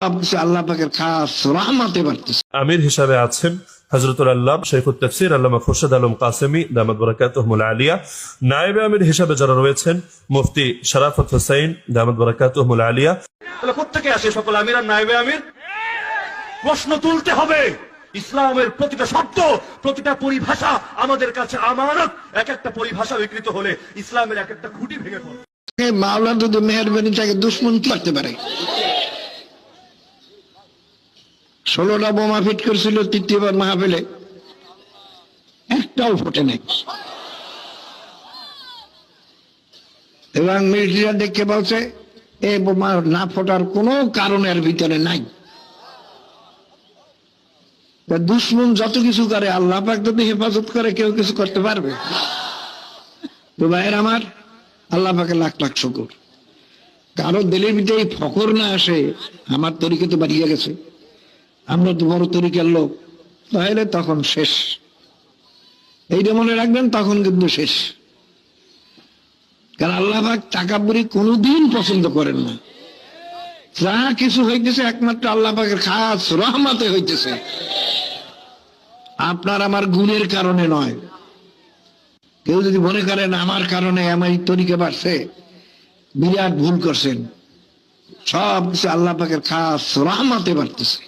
আল্লাহ পাকের খাস রহমতে বাড়তেছে। আমির হিসাবে আছেন হযরতুল আল্লামা শাইখুত তাফসীর আল্লামা খুরশেদ আলম কাসেমী দামাত বারাকাতুহুমুল আলিয়া। নায়েবে আমির হিসাবে যারা রয়েছেন মুফতি শরাফত হোসেন দামাত বারাকাতুহুমুল আলিয়া। তাহলে কোত্থেকে আসে সকল আমির আর নায়েবে আমির? প্রশ্ন তুলতে হবে। ইসলামের প্রতিটা শব্দ, প্রতিটা পরিভাষা আমাদের কাছে আমানত। এক একটা পরিভাষা বিকৃত হলে ইসলামের এক একটা খুঁটি ভেঙে পড়ে। মাওলা যদি মেহেরবানি থাকে দুশ্মন কি করতে পারে? 16টা বোমা ফিট করেছিল তৃতীয়বার মাহফিলে, একটাও ফোটে নাই। এবং মিলিটারিরা দেখে বলছে এই বোমা না ফোটার কোনো কারণের ভিতরে নাই। দুশ্মন যত কিছু করে আল্লাহ পাক যদি হেফাজত করে কেউ কিছু করতে পারবে? তো ভাইয়ের আমার, আল্লাহ পাকে লাখ লাখ শুকর। কারো দিলের ভিতরে ফকর না আসে আমার তরিকে তো বাড়িয়ে গেছে, আমরা তো বড় তরিকার লোক, তাহলে তখন শেষ। এইটা মনে রাখবেন, তখন কিন্তু শেষ। কারণ আল্লাহ পাক তাকাব্বুরি কোনোদিন পছন্দ করেন না। যা কিছু হইতেছে একমাত্র আল্লাহ পাকের খাস রহমতে হইতেছে, আপনার আমার গুণের কারণে নয়। কেউ যদি মনে করেন আমার কারণে আমার তরিকা বাড়ছে, বিরাট ভুল করছেন। সব কিছু আল্লাহ পাকের খাস রহমতে বাড়তেছে।